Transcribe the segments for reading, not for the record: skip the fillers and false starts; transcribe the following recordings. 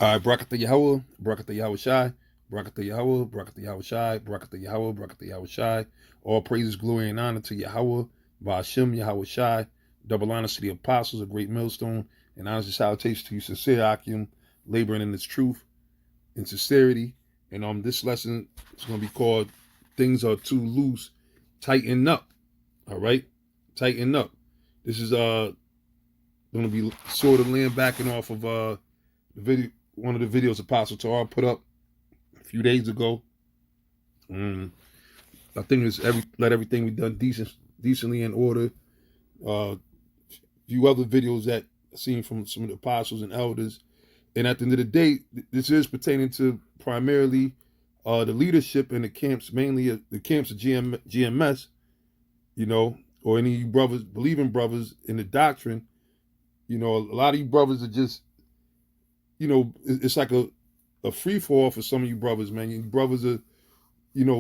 All right, Barakatha Yahweh, Barakatha Yahweh Shai, Barakatha Yahweh, Barakatha Yahweh Shai, Barakatha Yahweh, Barakatha Yahweh Shai. All praises, glory, and honor to Yahweh, Ba'ashem Yahweh Shai. Double honors to the apostles, a great millstone, and honors and salutations to you, sincere Akim, laboring in its truth and sincerity. And this lesson is going to be called "Things Are Too Loose, Tighten Up." All right, tighten up. This is going to be sort of laying backing off of the video, one of the videos Apostle Torah put up a few days ago. I think it's let everything be done decently in order. A few other videos that I've seen from some of the apostles and elders. And at the end of the day, this is pertaining to primarily the leadership in the camps, mainly the camps of GMS, or any of you brothers, believing brothers in the doctrine. A lot of you brothers are just, it's like a free fall for some of you brothers, man. You brothers are,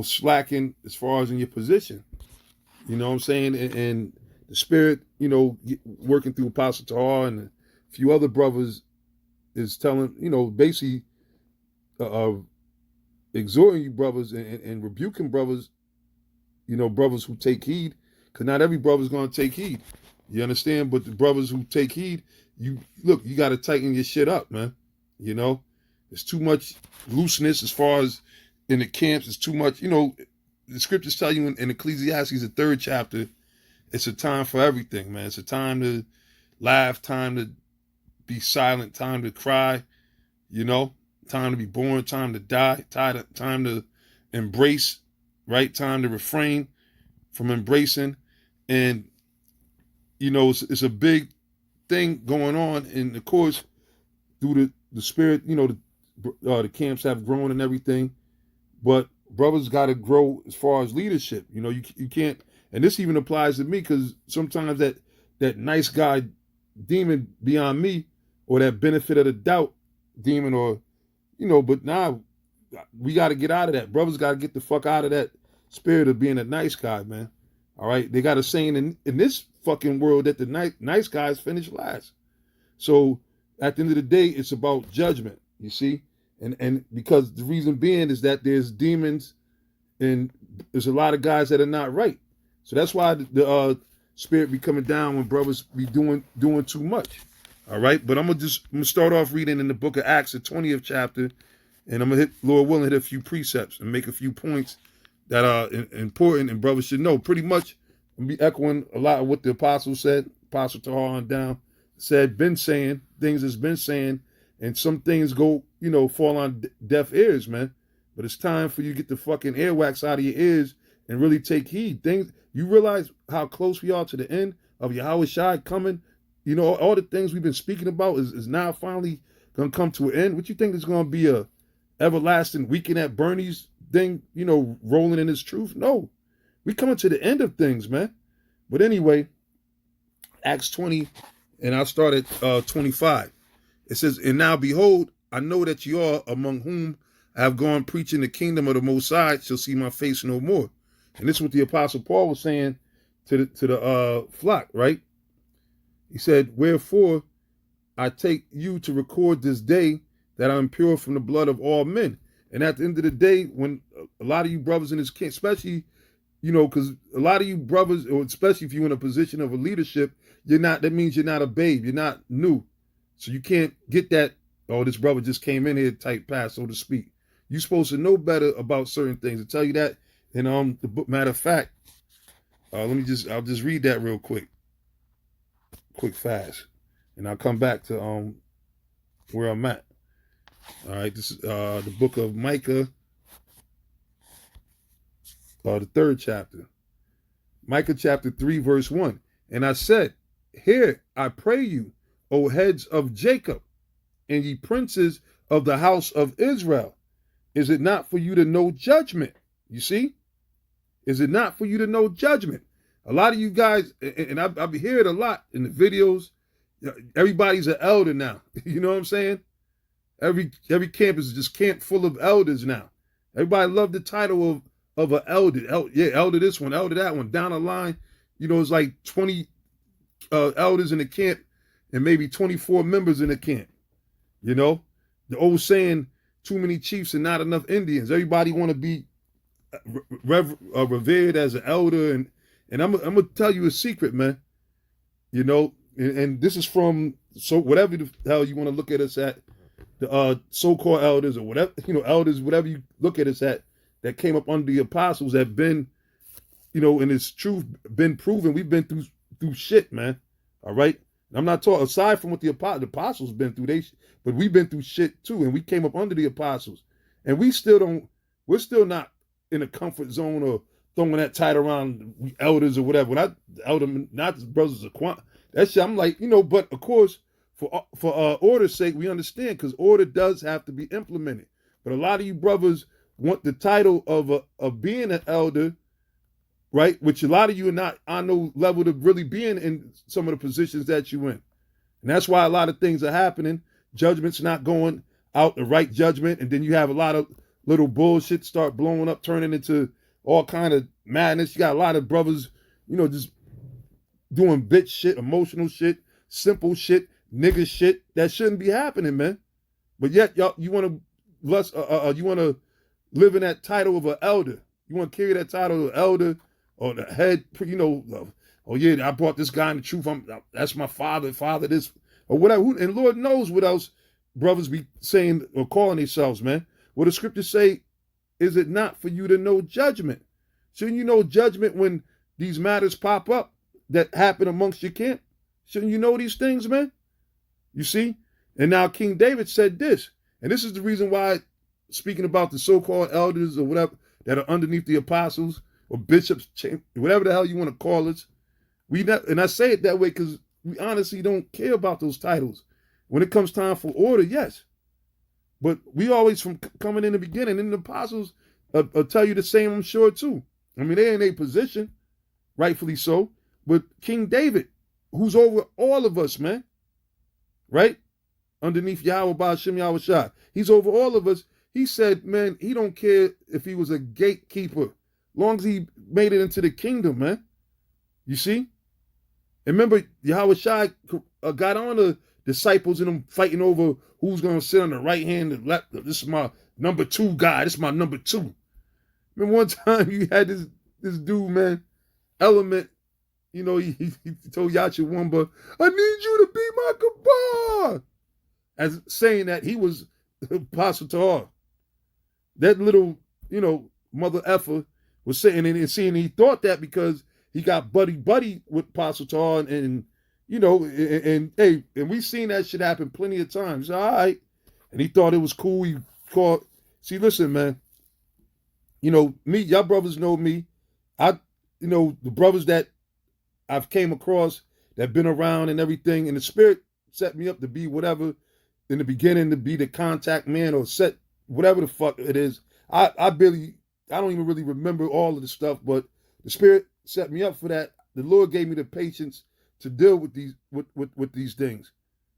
slacking as far as in your position. You know what I'm saying? And the spirit, working through Apostle Tahar and a few other brothers is telling, basically exhorting you brothers and rebuking brothers, brothers who take heed, because not every brother's going to take heed. You understand? But the brothers who take heed, you got to tighten your shit up, man. There's too much looseness as far as in the camps. It's too much, the scriptures tell you in Ecclesiastes, the 3rd chapter, it's a time for everything, man. It's a time to laugh, time to be silent, time to cry, time to be born, time to die, time to embrace, right? Time to refrain from embracing. And, it's a big thing going on. And of course, through the spirit, the camps have grown and everything. But brothers got to grow as far as leadership. You can't, and this even applies to me, because sometimes that nice guy demon beyond me, or that benefit of the doubt demon, or, but now we got to get out of that. Brothers got to get the fuck out of that spirit of being a nice guy, man. All right. They got a saying in this fucking world that the nice guys finish last. So at the end of the day, it's about judgment, you see? And because the reason being is that there's demons and there's a lot of guys that are not right. So that's why the spirit be coming down when brothers be doing too much. All right. But I'm gonna start off reading in the book of Acts, the 20th chapter, and I'm gonna Lord willing, hit a few precepts and make a few points that are important and brothers should know. Pretty much I'm be echoing a lot of what the apostle said, Apostle Tahar on down, said, been saying, things has been saying, and some things go, fall on deaf ears, man. But it's time for you to get the fucking earwax out of your ears and really take heed. You realize how close we are to the end of Yahweh Shai coming? All the things we've been speaking about is now finally going to come to an end. What you think is going to be a everlasting weekend at Bernie's thing, rolling in his truth? No. We coming to the end of things, man. But anyway, Acts 20, and I'll start at 25. It says, and now behold, I know that you are among whom I have gone preaching the kingdom of the Most High shall see my face no more. And this is what the Apostle Paul was saying to the flock, right? He said, wherefore I take you to record this day that I'm pure from the blood of all men. And at the end of the day, when a lot of you brothers in this camp, especially, because a lot of you brothers, or especially if you're in a position of a leadership, that means you're not a babe, you're not new. So you can't get that, oh, this brother just came in here type pass, so to speak. You're supposed to know better about certain things. To tell you that, and the book, matter of fact, I'll just read that real quick fast, and I'll come back to where I'm at. All right, this is the book of Micah, the 3rd chapter. Micah chapter 3, verse 1. And I said, hear, I pray you, O heads of Jacob, and ye princes of the house of Israel. Is it not for you to know judgment? You see? Is it not for you to know judgment? A lot of you guys, and I hear it a lot in the videos, everybody's an elder now. You know what I'm saying? Every campus is just camp full of elders now. Everybody love the title of an elder. Elder this one, elder that one. Down the line, it's like 20 elders in the camp and maybe 24 members in the camp. the old saying, too many chiefs and not enough Indians. Everybody want to be revered as an elder. And I'm going to tell you a secret, man. You know, and this is from, so whatever the hell you want to look at us at, the so-called elders or whatever, elders, whatever you look at us at, that came up under the apostles, have been, and it's truth been proven. We've been through shit, man. All right. I'm not talking aside from what the apostles been through, but we've been through shit too, and we came up under the apostles, and we're still not in a comfort zone or throwing that title around, we elders or whatever. When I elder, not the brothers of Quan, that shit, I'm like, but of course, for order's sake, we understand, because order does have to be implemented. But a lot of you brothers want the title of being an elder, right? Which a lot of you are not on no level to really being in some of the positions that you in. And that's why a lot of things are happening. Judgment's not going out, the right judgment. And then you have a lot of little bullshit start blowing up, turning into all kind of madness. You got a lot of brothers, just doing bitch shit, emotional shit, simple shit, nigga shit. That shouldn't be happening, man. But yet, y'all, you want to live in that title of an elder. You want to carry that title of elder, or the head, oh yeah, I brought this guy in the truth. That's my father this, or whatever. And Lord knows what else brothers be saying or calling themselves, man. What the scriptures say, is it not for you to know judgment? Shouldn't you know judgment when these matters pop up that happen amongst your camp? Shouldn't you know these things, man? You see? And now King David said this, and this is the reason why, speaking about the so-called elders or whatever that are underneath the apostles, or bishops, whatever the hell you want to call it. And I say it that way because we honestly don't care about those titles. When it comes time for order, yes. But we always, from coming in the beginning, and the apostles will tell you the same, I'm sure, too. I mean, they're in a position, rightfully so. But King David, who's over all of us, man, right? Underneath Yahweh Ba'ashem Yahweh Shah. He's over all of us. He said, man, he don't care if he was a gatekeeper, long as he made it into the kingdom, man. You see? And remember, Yahweh Shai got on the disciples and them fighting over who's going to sit on the right hand and left. This is my number 2 guy. This is my number 2. Remember one time you had this dude, man, Element, he told Yachawamba, I need you to be my Gabar. As saying that he was Apostle Tahar. That little, mother effer was saying, and seeing he thought that because he got buddy with Apostle Tahar, and we've seen that shit happen plenty of times. All right. And he thought it was cool. He called, see, listen, man, me, y'all brothers know me. The brothers that I've came across that been around and everything, and the Spirit set me up to be whatever in the beginning, to be the contact man, or set whatever the fuck it is. I don't even really remember all of the stuff, but the Spirit set me up for that. The Lord gave me the patience to deal with these with these things.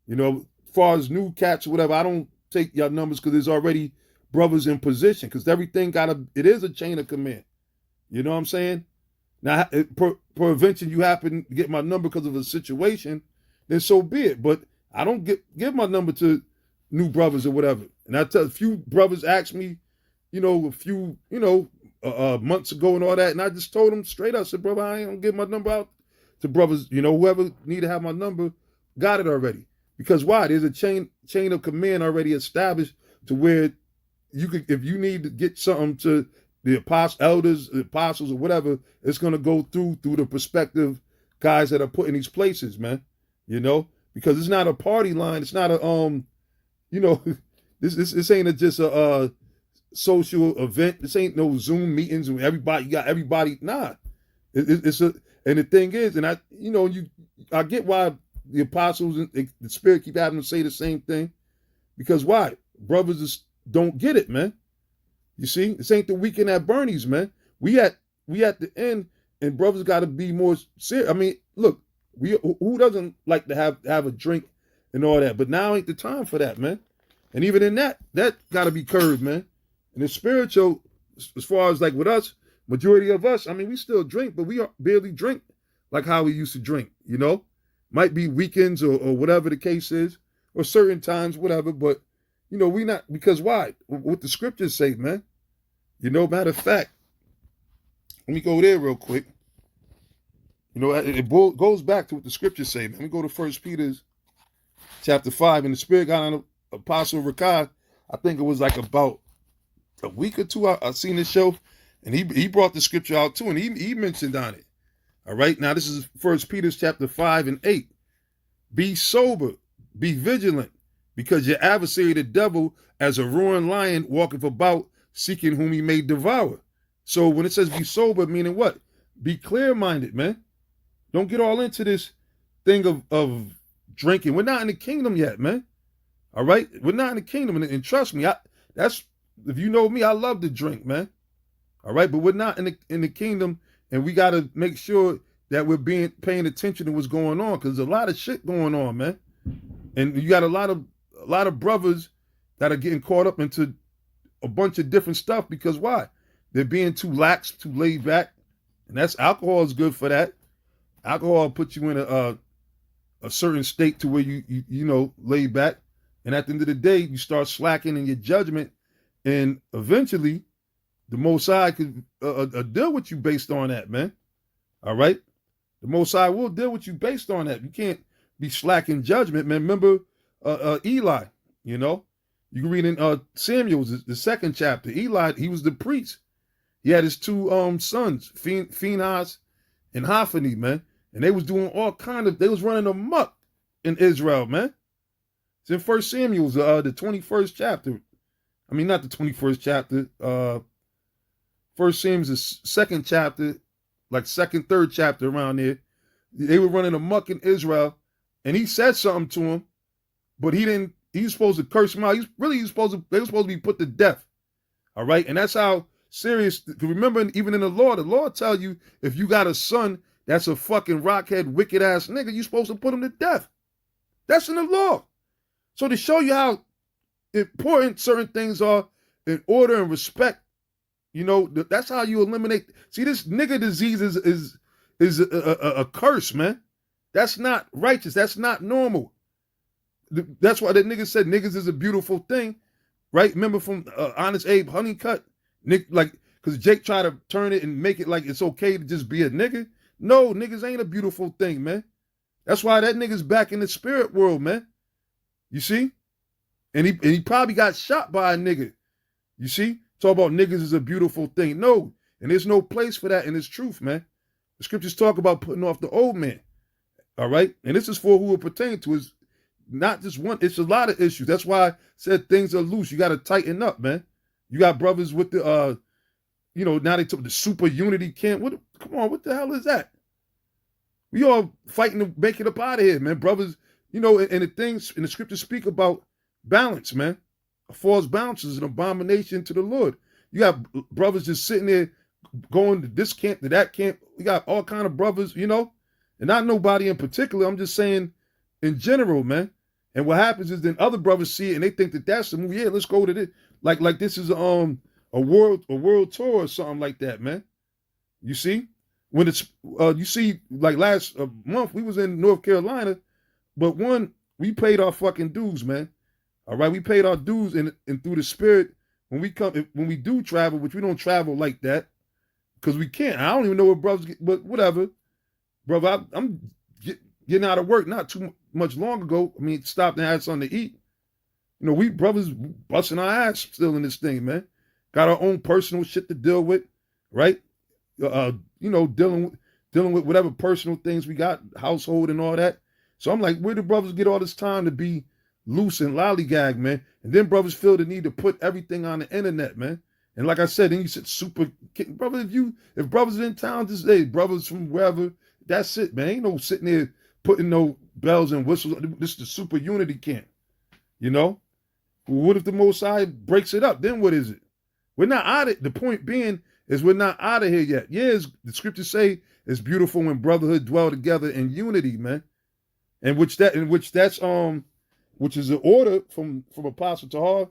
As far as new cats or whatever, I don't take y'all numbers because there's already brothers in position, because everything it is a chain of command. You know what I'm saying? Now, prevention, you happen to get my number because of a situation, then so be it. But I don't give my number to new brothers or whatever. And I tell a few brothers asked me, a few, months ago and all that. And I just told them straight up, I said, brother, I ain't gonna give my number out to brothers. Whoever need to have my number, got it already. Because why? There's a chain of command already established to where you could, if you need to get something to the elders, the apostles or whatever, it's going to go through the prospective guys that are put in these places, man. Because it's not a party line. It's not a, this ain't just a social event. This ain't no Zoom meetings and you got everybody. Nah, it's a, and the thing is, and I get why the apostles and the Spirit keep having to say the same thing, because why? Brothers just don't get it, man. You see, this ain't the weekend at Bernie's, man. We at the end, and brothers got to be more serious. I mean, look, who doesn't like to have a drink and all that? But now ain't the time for that, man. And even in that got to be curbed, man. And the spiritual, as far as like with us, majority of us, I mean, we still drink, but we barely drink like how we used to drink, Might be weekends or whatever the case is, or certain times, whatever. But, we not, because why? What the scriptures say, man. Matter of fact, let me go there real quick. It goes back to what the scriptures say. Let me go to First Peter chapter 5. And the Spirit got on Apostle Rakai. I think it was like about a week or two. I seen this show, and he brought the scripture out too, and he mentioned on it. All right, now this is First Peter chapter 5 and 8. Be sober, be vigilant, because your adversary the devil, as a roaring lion, walketh about, seeking whom he may devour. So when it says be sober, meaning what? Be clear-minded, man. Don't get all into this thing of drinking. We're not in the kingdom yet, man. All right? We're not in the kingdom. And trust me, if you know me, I love to drink, man. All right? But we're not in the kingdom, and we got to make sure that we're paying attention to what's going on, because there's a lot of shit going on, man. And you got a lot of brothers that are getting caught up into a bunch of different stuff, because why? They're being too lax, too laid back. And alcohol is good for that. Alcohol puts you in a certain state to where you lay back, and at the end of the day, you start slacking in your judgment, and eventually, the Most High could deal with you based on that, man. All right, the Most High will deal with you based on that. You can't be slack in judgment, man. Remember Eli? You can read in Samuel's the second chapter. Eli, he was the priest. He had his two sons, Phinehas and Hophni, man. And they was doing they was running amok in Israel, man. It's in 1 Samuel, the 21st chapter. I mean, not the 21st chapter. 1 Samuel's the second chapter, like second, third chapter around there. They were running amok in Israel, and he said something to him, but he didn't. He was supposed to curse him out. They were supposed to be put to death. All right, and that's how serious. Remember, even in the law tells you if you got a son that's a fucking rockhead, wicked ass nigga, you're supposed to put him to death. That's in the law. So to show you how important certain things are in order and respect, that's how you eliminate. See, this nigga disease is a curse, man. That's not righteous. That's not normal. That's why that nigga said niggas is a beautiful thing, right? Remember from Honest Abe Honeycutt, Nick, because Jake tried to turn it and make it like it's okay to just be a nigga. No, niggas ain't a beautiful thing, man. That's why that nigga's back in the spirit world, man. You see? And he probably got shot by a nigga. You see? Talk about niggas is a beautiful thing. No, and there's no place for that in this truth, man. The scriptures talk about putting off the old man. All right? And this is for who it pertains to. Is not just one, it's a lot of issues. That's why I said things are loose. You got to tighten up, man. You got brothers with the now they took the super unity camp. Come on, what the hell is that? We all fighting to make it up out of here, man. Brothers, and the things in the scriptures speak about balance, man. A false balance is an abomination to the Lord. You got brothers just sitting there going to this camp, to that camp. We got all kind of brothers, and not nobody in particular. I'm just saying in general, man. And what happens is then other brothers see it and they think that that's the move. Yeah, let's go to this. Like this is a world tour or something like that, man. You see? When it's you see, like last month we was in North Carolina, but we paid our fucking dues, man. All right, we paid our dues, and through the spirit, when we do travel, which we don't travel like that, because we can't. I don't even know what brothers get, but whatever, brother. I'm getting out of work not too much long ago. I mean, stopped and had something to eat. We brothers busting our ass still in this thing, man. Got our own personal shit to deal with, right? Dealing with whatever personal things we got, household and all that. So I'm like, where do brothers get all this time to be loose and lollygag, man? And then brothers feel the need to put everything on the internet, man. And like I said, then you said super, brother, if brothers in town, just hey, brothers from wherever, that's it, man. Ain't no sitting there putting no bells and whistles. This is the super unity camp, What if the Most High breaks it up? Then what is it? We're not out of it. The point being is we're not out of here yet. Yes, the scriptures say it's beautiful when brotherhood dwell together in unity, man. Which is an order from Apostle Tahar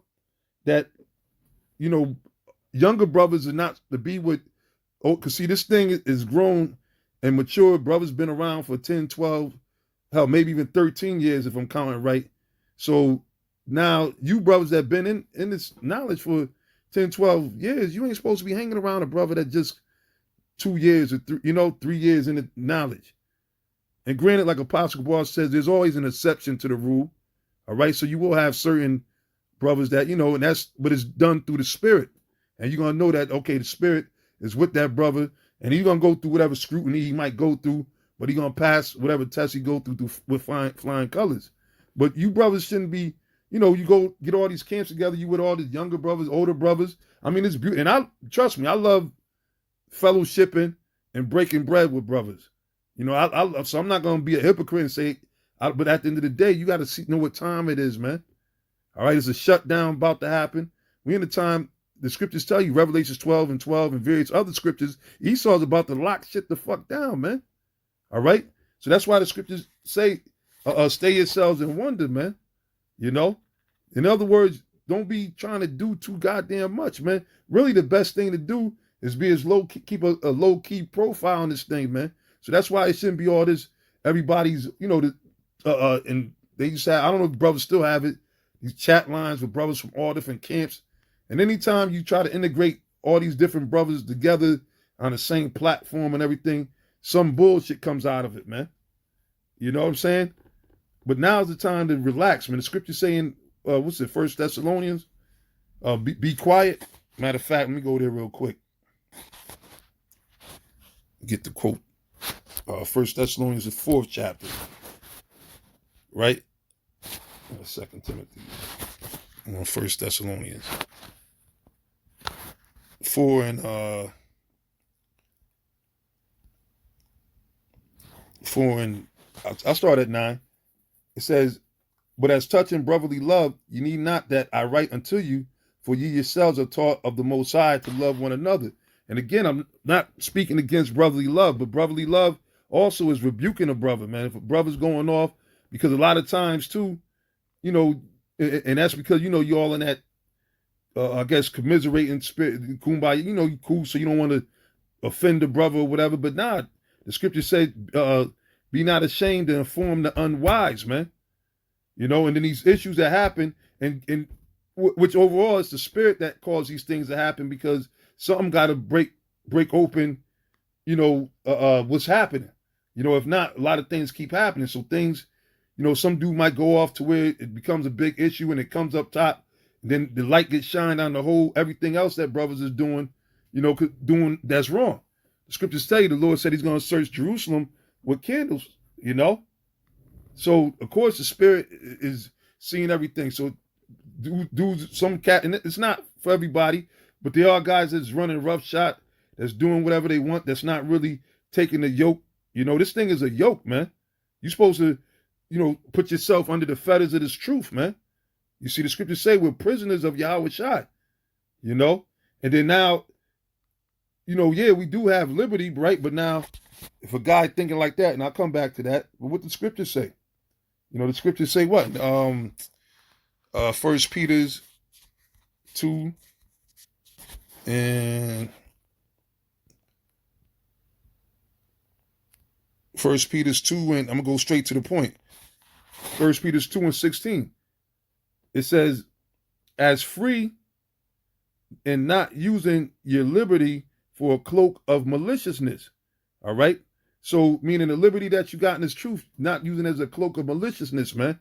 that, younger brothers are not to be with, because see, this thing is grown and mature. Brothers been around for 10, 12, hell, maybe even 13 years if I'm counting right. So now you brothers that been in this knowledge for 10, 12 years, you ain't supposed to be hanging around a brother that just 2 years or 3 years in the knowledge. And granted, like Apostle Paul says, there's always an exception to the rule. All right. So you will have certain brothers that, and that's what is done through the spirit. And you're going to know that, okay, the spirit is with that brother, and he's going to go through whatever scrutiny he might go through, but he's going to pass whatever test he go through with flying colors. But you brothers shouldn't be, you go get all these camps together, you with all the younger brothers, older brothers. I mean, it's beautiful. And trust me, I love fellowshipping and breaking bread with brothers. So I'm not going to be a hypocrite and say, but at the end of the day, you got to know what time it is, man. All right, there's a shutdown about to happen. We in the time, the scriptures tell you, Revelations 12 and 12 and various other scriptures, Esau's about to lock shit the fuck down, man. All right? So that's why the scriptures say, stay yourselves in wonder, man. In other words, don't be trying to do too goddamn much, man. Really, the best thing to do is be as keep a low-key profile on this thing, man. So that's why it shouldn't be all this, everybody's, and they used to have, I don't know if brothers still have it, these chat lines with brothers from all different camps. And anytime you try to integrate all these different brothers together on the same platform and everything, some bullshit comes out of it, man. You know what I'm saying? But now's the time to relax, man. The scripture saying, what's it, 1 Thessalonians? Be quiet. Matter of fact, let me go there real quick. Get the quote. 1 Thessalonians, the 4th chapter. Right? 2 Timothy. 1 Thessalonians. 4 and 4 and I'll start at 9. It says, but as touching brotherly love, you need not that I write unto you, for ye yourselves are taught of the Most High to love one another. And again, I'm not speaking against brotherly love, but brotherly love also is rebuking a brother, man. If a brother's going off, because a lot of times too, and that's because, you're all in that, I guess, commiserating spirit, kumbaya, you cool, so you don't want to offend the brother or whatever. But nah, the scripture said, be not ashamed to inform the unwise, man. And then these issues that happen, and which overall is the spirit that caused these things to happen, because something got to break open, what's happening. If not, a lot of things keep happening. So things, some dude might go off to where it becomes a big issue and it comes up top. And then the light gets shined on the whole, everything else that brothers is doing, doing that's wrong. The scriptures tell you the Lord said he's going to search Jerusalem with candles, So, of course, the spirit is seeing everything. So, dudes, some cat, and it's not for everybody, but there are guys that's running roughshod, that's doing whatever they want, that's not really taking the yoke. This thing is a yoke, man. You're supposed to, put yourself under the fetters of this truth, man. You see, the scriptures say we're prisoners of Yahweh Shai, And then now, we do have liberty, right? But now, if a guy thinking like that, and I'll come back to that, but what the scriptures say? The scriptures say what? 1 Peter's 2 and 1 Peter's 2, and I'm gonna go straight to the point. 1 Peter's 2 and 16. It says, as free and not using your liberty for a cloak of maliciousness. All right. So meaning the liberty that you got in this truth, not using it as a cloak of maliciousness, man,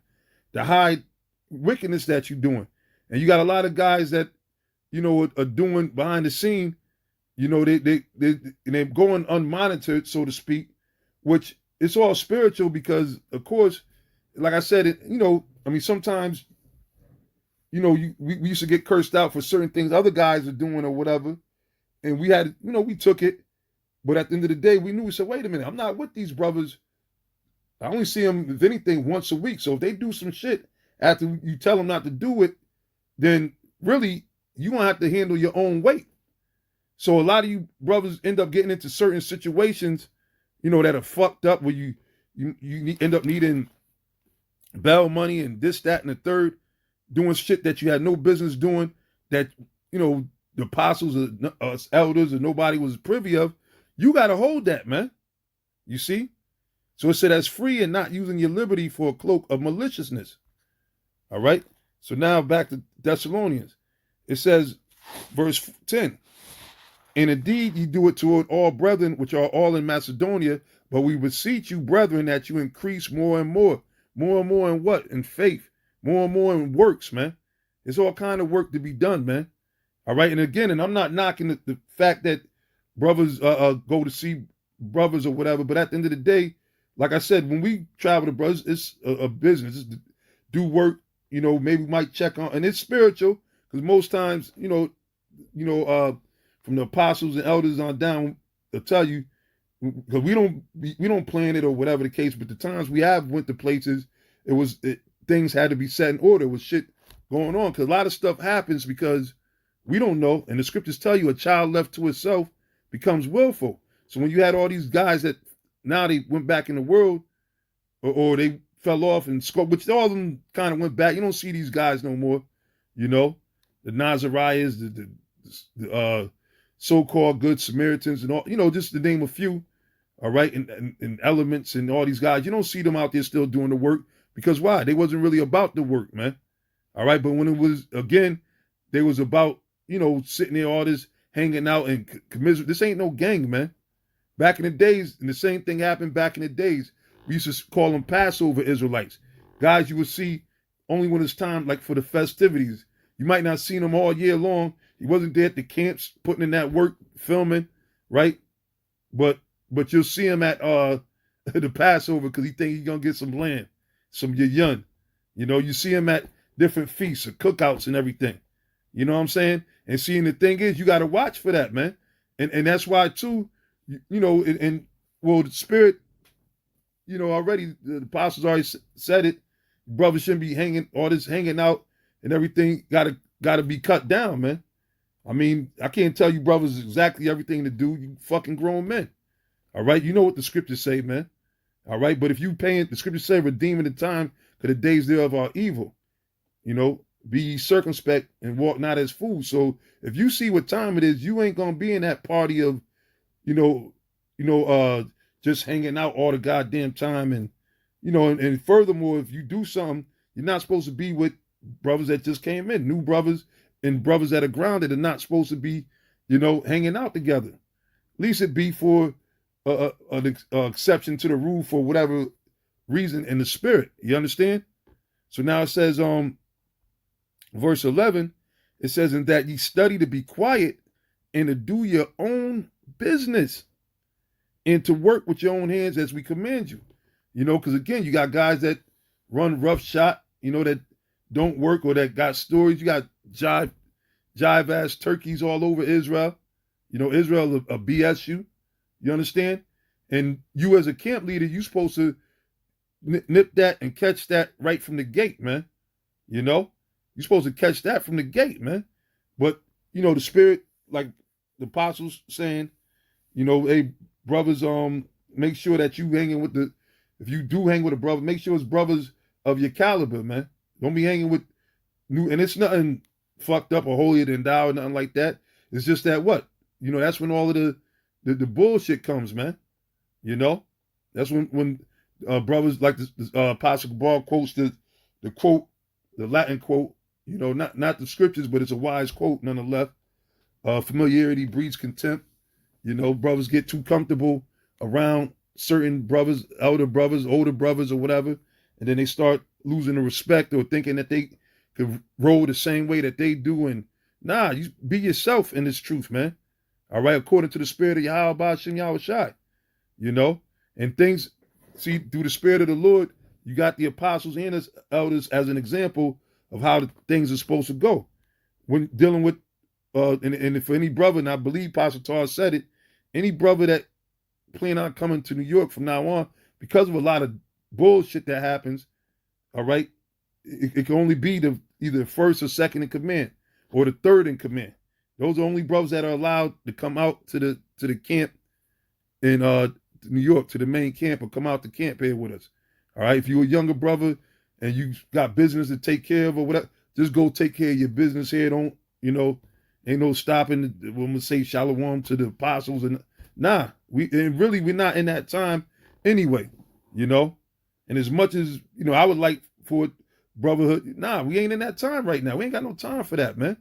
to hide wickedness that you're doing. And you got a lot of guys that, are doing behind the scene, they're going unmonitored, so to speak, which it's all spiritual because, of course, like I said, sometimes, we used to get cursed out for certain things other guys are doing or whatever. And we had, we took it. But at the end of the day, we said, wait a minute, I'm not with these brothers. I only see them, if anything, once a week. So if they do some shit after you tell them not to do it, then really, you're going to have to handle your own weight. So a lot of you brothers end up getting into certain situations, that are fucked up where you end up needing bail money and this, that, and the third, doing shit that you had no business doing, that, the apostles or us elders or nobody was privy of. You got to hold that, man. You see? So it said, as free and not using your liberty for a cloak of maliciousness. All right? So now back to Thessalonians. It says, verse 10, and indeed ye do it toward all brethren which are all in Macedonia, but we beseech you, brethren, that you increase more and more. More and more in what? In faith. More and more in works, man. There's all kind of work to be done, man. All right. And again, and I'm not knocking the fact that brothers go to see brothers or whatever, but at the end of the day, like I said, when we travel to brothers, it's a business. It's to do work, maybe we might check on, and it's spiritual, because most times, from the apostles and elders on down, they'll tell you, because we don't plan it or whatever the case, but the times we have went to places, things had to be set in order with shit going on, because a lot of stuff happens because we don't know, and the scriptures tell you a child left to itself becomes willful. So when you had all these guys that now they went back in the world, or they fell off and scope, which all of them kind of went back. You don't see these guys no more, the Nazariahs, the so-called good Samaritans, and all, just to name a few. All right, and elements and all these guys, you don't see them out there still doing the work, because why? They wasn't really about the work, man. All right, but when it was, again, they was about, sitting there, all this hanging out and commiserate. This ain't no gang, man. Back in the days, and the same thing happened back in the days, we used to call them Passover Israelites. Guys you would see only when it's time, like for the festivities. You might not see them all year long. He wasn't there at the camps putting in that work, filming, right? But you'll see him at the Passover, because he think he's gonna get some lamb, some yayun. You see him at different feasts or cookouts and everything. You know what I'm saying? And seeing, the thing is, you got to watch for that, man. And that's why too, well, the Spirit, already the apostles already said it. Brothers shouldn't be hanging out and everything. Gotta be cut down, man. I mean, I can't tell you brothers exactly everything to do. You fucking grown men. All right, you know what the scriptures say, man. All right, but if you paying, the scriptures say, redeeming the time, because the days thereof are evil. Be ye circumspect and walk not as fools. So if you see what time it is, you ain't gonna be in that party of, just hanging out all the goddamn time. And, and furthermore, if you do something, you're not supposed to be with brothers that just came in, new brothers and brothers that are grounded, are not supposed to be, hanging out together. At least it be for an exception to the rule for whatever reason in the spirit. You understand? So now it says, verse 11, it says, in that ye study to be quiet and to do your own business and to work with your own hands as we command you. Because again, you got guys that run roughshod, that don't work, or that got stories. You got jive ass turkeys all over Israel. Israel will BS you. You understand? And you as a camp leader, you supposed to nip that and catch that right from the gate, man. You're supposed to catch that from the gate, man. But, the Spirit, like the apostles saying, hey, brothers, make sure that you hanging with if you do hang with a brother, make sure it's brothers of your caliber, man. Don't be hanging with and it's nothing fucked up or holier than thou or nothing like that. It's just that that's when all of the bullshit comes, man. That's when brothers like the Apostle Paul quotes the quote, the Latin quote, not the scriptures, but it's a wise quote nonetheless. Familiarity breeds contempt. Brothers get too comfortable around certain brothers, elder brothers, older brothers, or whatever, and then they start losing the respect or thinking that they could roll the same way that they do. And nah, you be yourself in this truth, man. All right, according to the Spirit of Yahweh Ba'ashem Yahushai, and things, see, through the Spirit of the Lord, you got the apostles and his elders as an example of how the things are supposed to go. When dealing with, and for any brother, and I believe Pastor Tar said it, any brother that plan on coming to New York from now on, because of a lot of bullshit that happens, all right, it can only be either first or second in command, or the third in command. Those are only brothers that are allowed to come out to the camp in New York, to the main camp, or come out to camp here with us. All right, if you're a younger brother and you got business to take care of or whatever, just go take care of your business here. Don't, ain't no stopping. We're gonna say shalom to the apostles, and nah, we're not in that time anyway. And as much as I would like for brotherhood. Nah, we ain't in that time right now. We ain't got no time for that, man.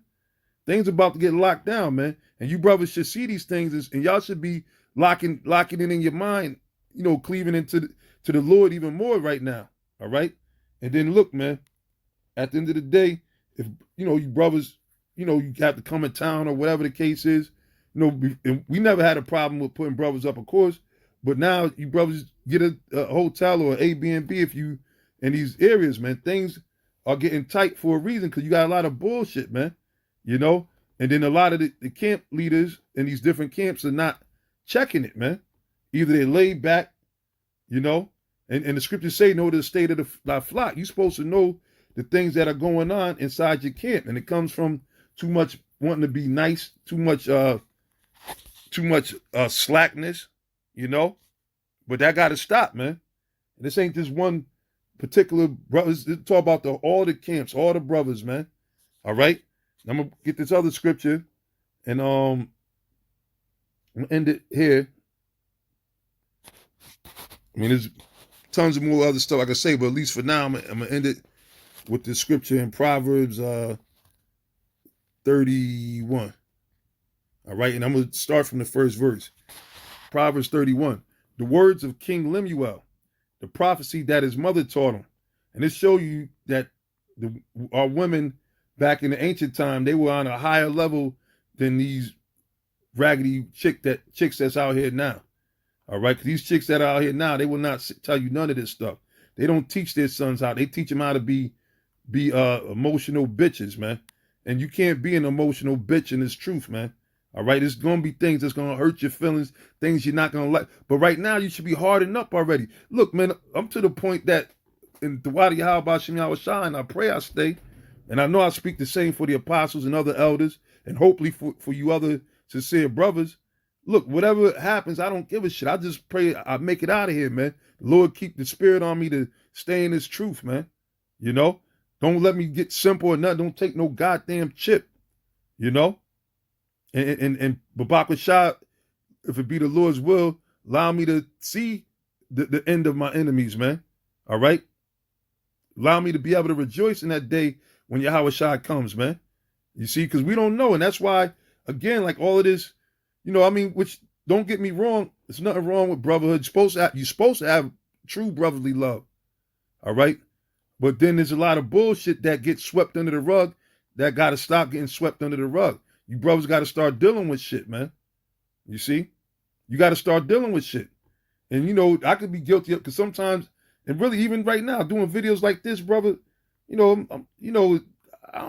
Things about to get locked down, man. And you brothers should see these things, and y'all should be locking it in your mind, cleaving into to the Lord even more right now. All right. And then look, man, at the end of the day, if you brothers, you have to come in town or whatever the case is, and we never had a problem with putting brothers up, of course, but now you brothers get a hotel or an Airbnb if you in these areas, man. Things are getting tight for a reason because you got a lot of bullshit, man. And then a lot of the camp leaders in these different camps are not checking it, man. Either they laid back, and the scriptures say, know the state of the flock. You're supposed to know the things that are going on inside your camp. And it comes from too much wanting to be nice, too much slackness, But that got to stop, man. And this ain't just one particular brothers. Talk about all the camps, all the brothers, man. All right? I'm going to get this other scripture, and I'm going to end it here. I mean, there's tons of more other stuff I can say, but at least for now, I'm going to end it with the scripture in Proverbs 31. All right, and I'm going to start from the first verse. Proverbs 31. The words of King Lemuel, the prophecy that his mother taught him. And this shows you that our women back in the ancient time, they were on a higher level than these raggedy chicks that's out here now. All right, because these chicks that are out here now, they will not tell you none of this stuff. They don't teach their sons how. They teach them how to be emotional bitches, man. And you can't be an emotional bitch in this truth, man. All right, it's going to be things that's going to hurt your feelings, things you're not going to like. But right now, you should be hardened up already. Look, man, I'm to the point that in the Wadi Yahweh Shem Shine, I pray I stay. And I know I speak the same for the apostles and other elders, and hopefully for you other sincere brothers. Look, whatever happens, I don't give a shit. I just pray I make it out of here, man. The Lord keep the spirit on me to stay in this truth, man. Don't let me get simple or nothing. Don't take no goddamn chip, And Babak Shah, if it be the Lord's will, allow me to see the end of my enemies, man. All right? Allow me to be able to rejoice in that day when Yahweh Shai comes, man. You see, because we don't know. And that's why, again, like all of this, which don't get me wrong, there's nothing wrong with brotherhood. You're supposed to have true brotherly love. All right? But then there's a lot of bullshit that gets swept under the rug that got to stop getting swept under the rug. You brothers got to start dealing with shit, man. You see? You got to start dealing with shit. And, I could be guilty of, because sometimes, and really even right now, doing videos like this, brother, I don't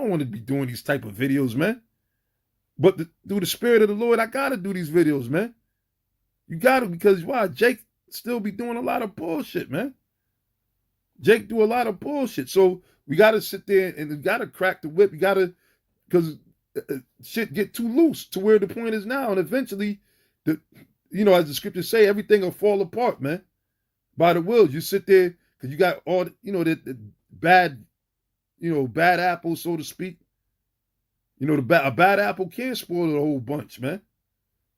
want to be doing these type of videos, man. But through the spirit of the Lord, I got to do these videos, man. You got to, because why? Jake still be doing a lot of bullshit, man. Jake do a lot of bullshit. So we got to sit there and we got to crack the whip. You got to, because shit get too loose to where the point is now. And eventually, as the scriptures say, everything will fall apart, man. By the will. You sit there, because you got all, the bad, bad apples, so to speak. A bad apple can't spoil the whole bunch, man.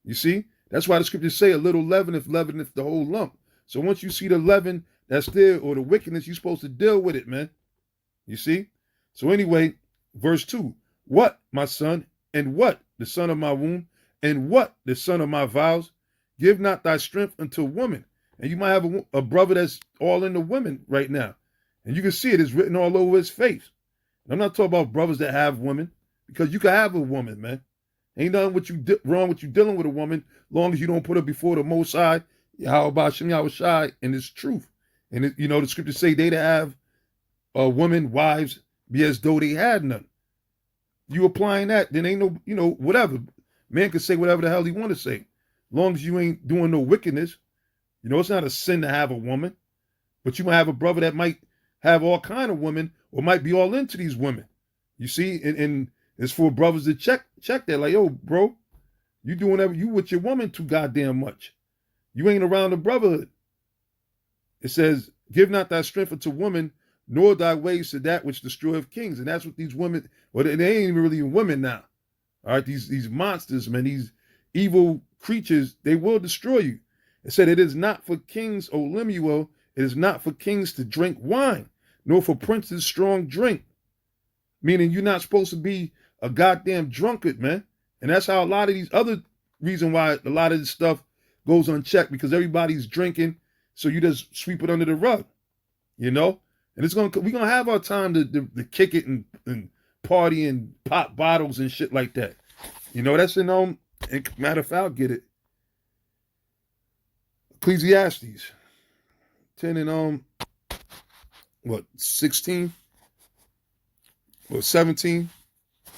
You see? That's why the scriptures say a little leaveneth the whole lump. So once you see the leaven that's there, or the wickedness, you're supposed to deal with it, man. You see? So anyway, verse 2. What, my son, and what, the son of my womb, and what, the son of my vows? Give not thy strength unto woman. And you might have a brother that's all into women right now. And you can see it is written all over his face. And I'm not talking about brothers that have women, because you can have a woman, man. Ain't nothing wrong with you dealing with a woman, long as you don't put her before the Most High, Yahweh Shem Yahweh Shai, and it's truth. And the scriptures say they that have women, wives, be as though they had none. You applying that, then ain't no, whatever. Man can say whatever the hell he want to say. Long as you ain't doing no wickedness. It's not a sin to have a woman, but you might have a brother that might have all kind of women, or might be all into these women. You see, and it's for brothers to check that, like, yo, bro, you doing whatever, you with your woman too goddamn much. You ain't around the brotherhood. It says, give not thy strength unto woman, nor thy ways to that which destroyeth kings. And that's what these women, well, they ain't even really women now. All right, these monsters, man, these evil creatures, they will destroy you. It said, it is not for kings, O Lemuel, it is not for kings to drink wine, nor for princes strong drink. Meaning you're not supposed to be a goddamn drunkard, man. And that's how a lot of these other reason why a lot of this stuff goes unchecked, because everybody's drinking, so you just sweep it under the rug, you know? And we're gonna have our time to kick it and party and pop bottles and shit like that. You know, that's in matter of fact, I'll get it. Ecclesiastes 10 and 16 or 17.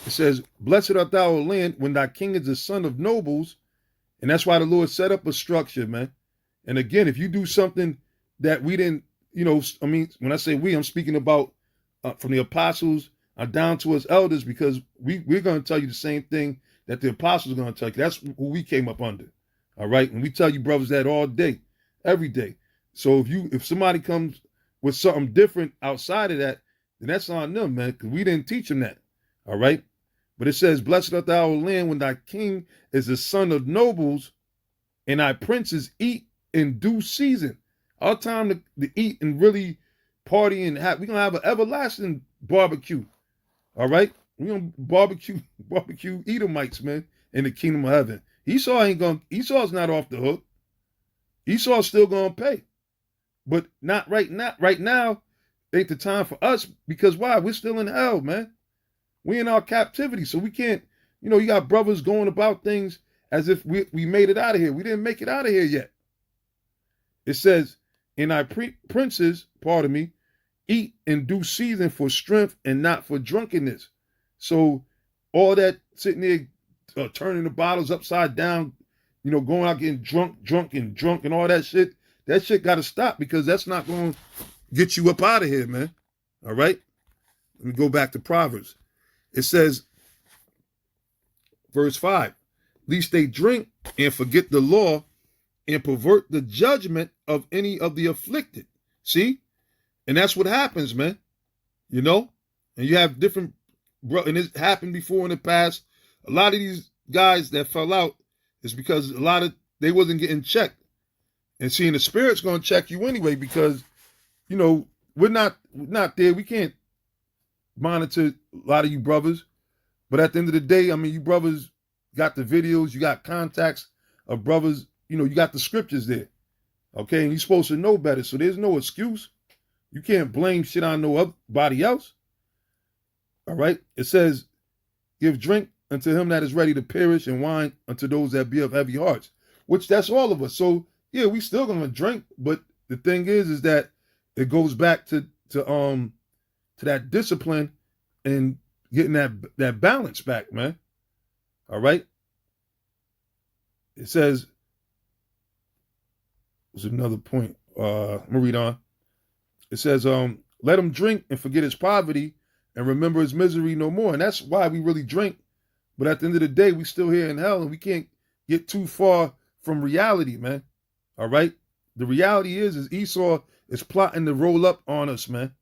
It says, "Blessed art thou, O land, when thy king is the son of nobles." And that's why the Lord set up a structure, man. And again, if you do something that we didn't, I mean, when I say we, I'm speaking about from the apostles down to us elders, because we're going to tell you the same thing that the apostles are going to tell you. That's who we came up under. All right. And we tell you brothers that all day, every day. So if somebody comes with something different outside of that, then that's on them, man, because we didn't teach them that. All right. But it says, "Blessed art thou, O land, when thy king is the son of nobles, and thy princes eat in due season." Our time to eat and really party and we're going to have an everlasting barbecue. All we're going to barbecue Edomites, man, in the kingdom of heaven. Esau's not off the hook. Esau's still going to pay. But not right now. Right now ain't the time for us, because why? We're still in hell, man. We in our captivity, so we can't, you got brothers going about things as if we made it out of here. We didn't make it out of here yet. It says, "And thy princes, eat in due season for strength and not for drunkenness." So all that sitting there turning the bottles upside down, going out getting drunk and all that shit got to stop, because that's not going to get you up out of here, man. All right? Let me go back to Proverbs. It says, verse 5, "Lest they drink and forget the law and pervert the judgment of any of the afflicted." See? And that's what happens, man. And you have different, and it's happened before in the past. A lot of these guys that fell out is because they wasn't getting checked. And seeing the Spirit's going to check you anyway, because, we're not there. We can't monitor a lot of you brothers. But at the end of the day, I mean, you brothers got the videos, you got contacts of brothers, you got the scriptures there. Okay, and you're supposed to know better. So there's no excuse. You can't blame shit on nobody else. All right. It says, "Give drink unto him that is ready to perish, and wine unto those that be of heavy hearts," which that's all of us. So yeah, we still gonna drink, but the thing is that it goes back to that discipline and getting that balance back, man. All right. It says, there's another point. I'm gonna read on. It says, "Let him drink and forget his poverty and remember his misery no more." And that's why we really drink. But at the end of the day, we still here in hell, and we can't get too far from reality, man. All right. The reality is Esau is plotting to roll up on us, man.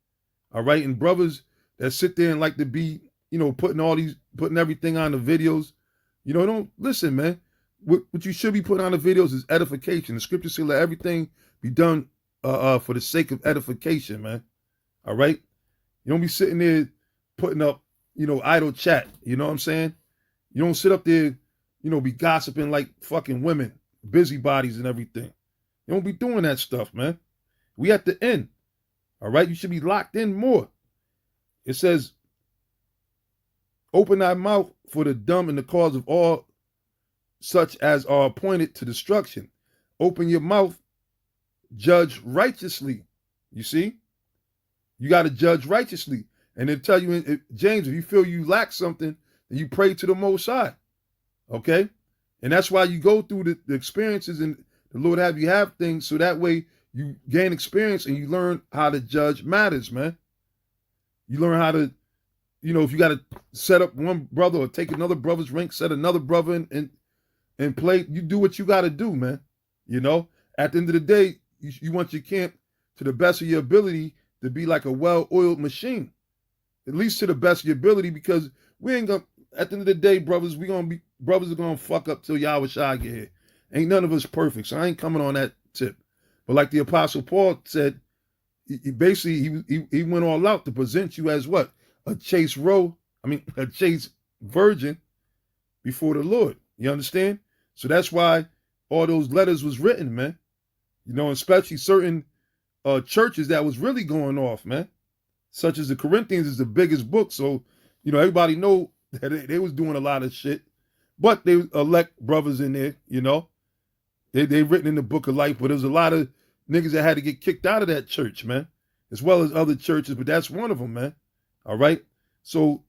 All right. And brothers that sit there and like to be, putting everything on the videos, don't listen, man. What you should be putting on the videos is edification. The scripture says, "Let everything be done for the sake of edification," man. All right. You don't be sitting there putting up, idle chat. You know what I'm saying? You don't sit up there, be gossiping like fucking women, busybodies and everything. You don't be doing that stuff, man. We at the end. All right. You should be locked in more. It says, "Open thy mouth for the dumb and the cause of all such as are appointed to destruction." Open your mouth, judge righteously. You see? You got to judge righteously. And they tell you, James, if you feel you lack something, then you pray to the Most High. Okay? And that's why you go through the experiences, and the Lord have you have things, so that way you gain experience and you learn how to judge matters, man. You learn how to, if you got to set up one brother or take another brother's rank, set another brother in and play, you do what you got to do, man. At the end of the day, you want your camp to the best of your ability to be like a well-oiled machine, at least to the best of your ability, because we ain't gonna, at the end of the day, brothers are gonna fuck up till Yahweh Shai get here. Ain't none of us perfect, so I ain't coming on that tip. But like the Apostle Paul said, he basically he went all out to present you as what? A chaste a chaste virgin before the Lord. You understand? So that's why all those letters was written, man. You know, especially certain churches that was really going off, man. Such as the Corinthians is the biggest book, so you know everybody know that they was doing a lot of shit, but they elect brothers in there. You know, they written in the book of life, but there's a lot of niggas that had to get kicked out of that church, man, as well as other churches, but that's one of them, man. All right, so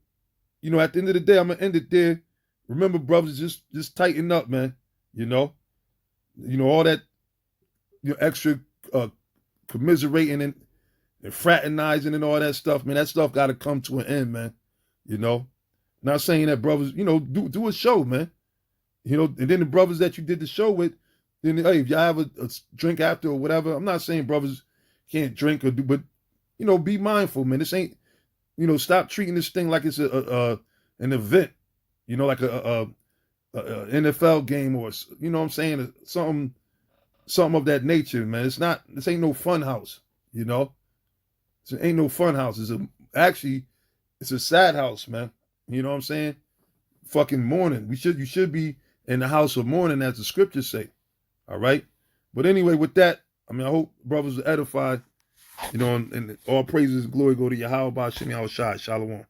you know at the end of the day, I'm gonna end it there. Remember, brothers, just tighten up, man. You know all that extra commiserating and fraternizing and all that stuff, man. That stuff got to come to an end, man. You know, not saying that brothers, do a show, man. You know, and then the brothers that you did the show with, then hey, if y'all have a drink after or whatever, I'm not saying brothers can't drink or do, but be mindful, man. This ain't, stop treating this thing like it's an event, like a NFL game or what I'm saying, something of that nature, man. This ain't no fun house, It ain't no fun house. It's a sad house, man. You know what I'm saying? Fucking mourning. You should be in the house of mourning, as the scriptures say. All right. But anyway, with that, I hope brothers are edified. And all praises and glory go to Yahweh Ba'Shem Yahushua. Shalom.